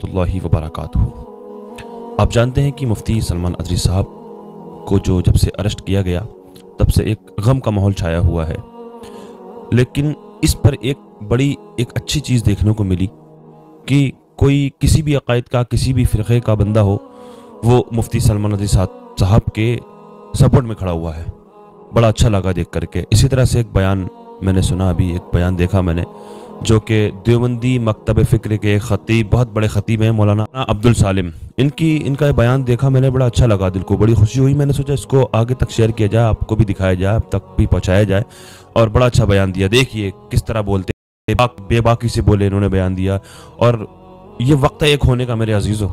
रहमतुल्लाहि व बरकातुहू। आप जानते हैं कि मुफ्ती सलमान अदरी साहब को जब से अरेस्ट किया गया तब से एक गम का माहौल छाया हुआ है, लेकिन इस पर एक अच्छी चीज़ देखने को मिली कि कोई किसी भी अकायद का, किसी भी फ़िरक़े का बंदा हो, वो मुफ्ती सलमान अदरी साहब के सपोर्ट में खड़ा हुआ है। बड़ा अच्छा लगा देख करके। इसी तरह से एक बयान मैंने सुना, अभी एक बयान देखा मैंने, जो कि देवबंदी मकतब फ़िक्र के खतीब, बहुत बड़े खतीब हैं, मौलाना अब्दुल सालिम, इनका बयान देखा मैंने, बड़ा अच्छा लगा, दिल को बड़ी खुशी हुई। मैंने सोचा इसको आगे तक शेयर किया जाए, आपको भी दिखाया जाए, आप तक भी पहुँचाया जाए। और बड़ा अच्छा बयान दिया। देखिए किस तरह बोलते, बेबाकी से बोले इन्होंने बयान दिया। और ये वक्त है एक होने का मेरे अजीज़ों,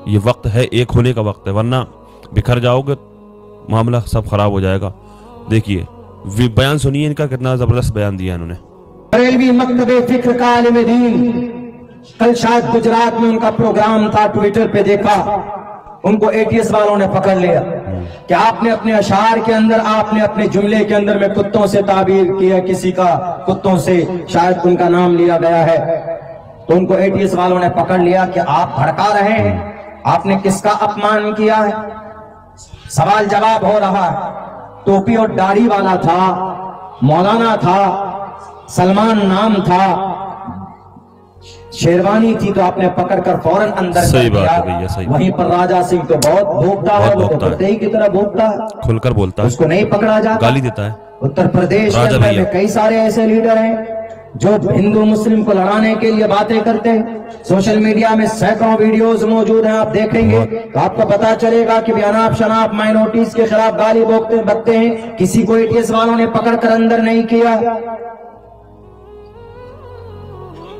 ये वक्त है एक होने का वक्त है, वरना बिखर जाओगे, मामला सब खराब हो जाएगा। देखिए बयान सुनिए इनका, कितना ज़बरदस्त बयान दिया इन्होंने। बरेलवी मकतबे फिक्र का आलिम दीन, कल शायद गुजरात में उनका प्रोग्राम था, ट्विटर पे देखा, उनको एटीएस वालों ने पकड़ लिया कि आपने अपने अशार के अंदर, आपने अपने जुमले के अंदर में कुत्तों से ताबीर किया, किसी का कुत्तों से शायद उनका नाम लिया गया है। तो उनको एटीएस वालों ने पकड़ लिया कि आप भड़का रहे हैं, आपने किसका अपमान किया है। सवाल जवाब हो रहा है। टोपी और दाढ़ी वाला था, मौलाना था, सलमान नाम था, शेरवानी थी, तो आपने पकड़कर फौरन अंदर सही कर बात दिया। है, सही। वहीं पर राजा सिंह तो बहुत भोगता है, वो तो कुत्ते ही की तरह भोगता है, खुलकर बोलता है, उसको नहीं पकड़ा जाता, गाली देता है। उत्तर प्रदेश के अंदर में कई सारे ऐसे लीडर हैं जो हिंदू मुस्लिम को लड़ाने के लिए बातें करते हैं। सोशल मीडिया में सैकड़ों वीडियोस मौजूद हैं, आप देखेंगे तो आपको पता चलेगा कि अनाप शनाप माइनॉरिटीज के खिलाफ गाली बकते हैं। किसी को एटीएस वालों ने पकड़कर अंदर नहीं किया।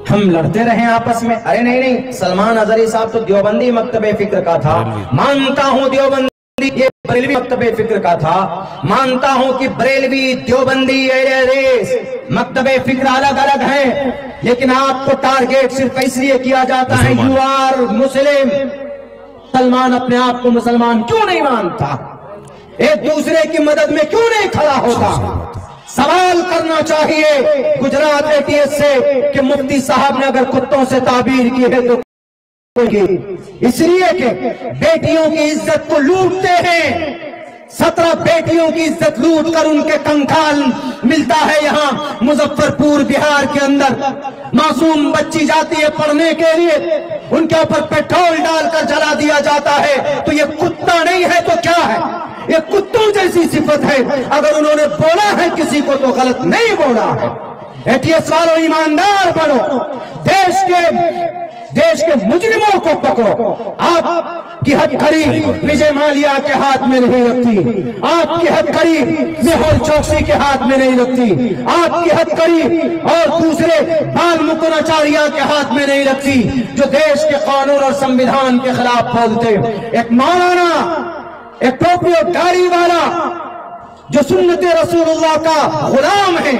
हम लड़ते रहे आपस में, अरे नहीं, सलमान अजहरी साहब तो देवबंदी मकतबे फिक्र का था, मानता हूं देवबंदी ये बरेलवी मकतबे फिक्र का था, मानता हूं कि बरेलवी, देवबंदी, मकतबे फिक्र अलग अलग हैं, लेकिन आपको टारगेट सिर्फ इसलिए किया जाता है, यू आर मुस्लिम। सलमान अपने आप को मुसलमान क्यों नहीं मानता? एक दूसरे की मदद में क्यों नहीं खड़ा होता? सवाल करना चाहिए गुजरात एटीएस से कि मुफ्ती साहब ने अगर कुत्तों से ताबीर की है तो इसलिए कि बेटियों की इज्जत को लूटते हैं। 17 बेटियों की इज्जत लूट कर उनके कंकाल मिलता है यहाँ मुजफ्फरपुर बिहार के अंदर। मासूम बच्ची जाती है पढ़ने के लिए, उनके ऊपर पेट्रोल डालकर जला दिया जाता है। तो ये कुत्ता नहीं है तो क्या है? ये कुत्तों जैसी सिफत है। अगर उन्होंने बोला है किसी को तो गलत नहीं बोला है। एटीएस वालों ईमानदार बनो, देश के मुजरिमों को पकड़ो। आपकी हथकड़ी विजय माल्या के हाथ में नहीं लगती, आपकी हथकड़ी मेहुल चोकसी के हाथ में नहीं लगती, आपकी हथकड़ी और दूसरे बाल मुकुंद आचार्य के हाथ में नहीं लगती जो देश के कानून और संविधान के खिलाफ बोलते। एक मौलाना, एक टोपी और दाढ़ी वाला जो सुन्नते रसूलुल्लाह का गुलाम है,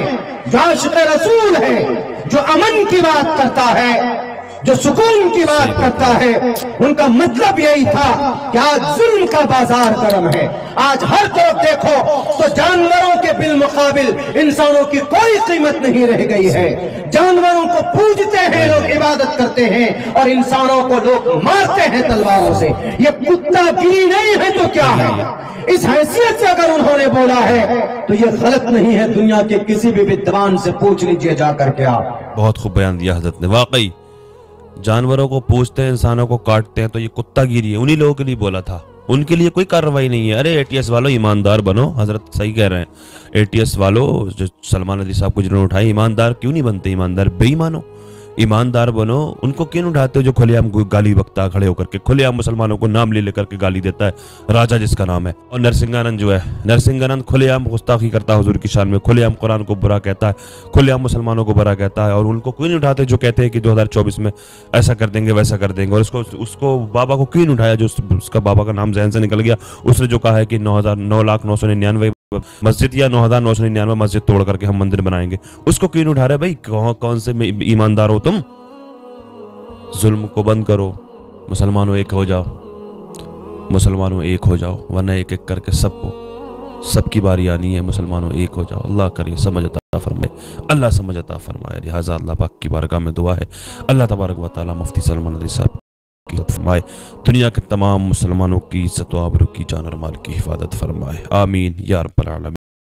जो आशिक़ रसूल है, जो अमन की बात करता है, जो सुकून की बात करता है, उनका मतलब यही था कि आज जुल्म का बाजार गर्म है। आज हर तरफ देखो तो जानवरों के बिल मुकाबिल इंसानों की कोई कीमत नहीं रह गई है। जानवरों को पूजते हैं लोग, इबादत करते हैं, और इंसानों को लोग मारते हैं तलवारों से। ये कुत्तागिरी नहीं है तो क्या है? इस हैसियत से अगर उन्होंने बोला है तो ये गलत नहीं है। दुनिया के किसी भी विद्वान से पूछ लीजिए जाकर के आप। बहुत खूब बयान दिया हजरत ने। वाकई जानवरों को पूछते हैं, इंसानों को काटते हैं, तो ये कुत्तागिरी है। उन्हीं लोगों के लिए बोला था, उनके लिए कोई कार्रवाई नहीं है। अरे एटीएस वालों ईमानदार बनो, हजरत सही कह रहे हैं। एटीएस वालों जो सलमान अदरी साहब को जिन्होंने उठाए, ईमानदार क्यों नहीं बनते? ईमानदार बेईमानो, ईमानदार बनो। उनको क्यों उठाते हो जो खुलेआम गाली बकता, खड़े होकर के खुलेआम मुसलमानों को नाम ले लेकर के गाली देता है, राजा जिसका नाम है। और नरसिंहानंद जो है, नरसिंहानंद खुलेआम गुस्ताखी करता है हुजूर की शान में, खुलेआम कुरान को बुरा कहता है, खुलेआम मुसलमानों को बुरा कहता है। और उनको क्यों नहीं उठाते जो कहते हैं कि 2024 में ऐसा कर देंगे, वैसा कर देंगे? और उसको बाबा को क्यों नहीं उठाया जो उसका बाबा का नाम जहन से निकल गया? उसने जो कहा है कि 9,09,999 मस्जिद या 9,999 मस्जिद तोड़ करके हम मंदिर बनाएंगे, उसको क्यों नहीं उठा रहे? भाई कौन से ईमानदार हो तुम? जुल्म को बंद करो, मुसलमानों एक हो जाओ, मुसलमानों एक हो जाओ, वरना एक एक करके सबकी बारी आनी है। मुसलमानों एक हो जाओ। अल्लाह करे समझ अता फरमाए, अल्लाह समझ अता फरमाए। लिहाजा अल्लाह पाक की बारगाह में दुआ है, अल्लाह तबारक व तआला मुफ्ती सलमान अदरी साहब फरमाए, दुनिया के तमाम मुसलमानों की इज्जत व आबरू की, जान और माल की हिफाजत फरमाए। आमीन या रब्बल आलमीन।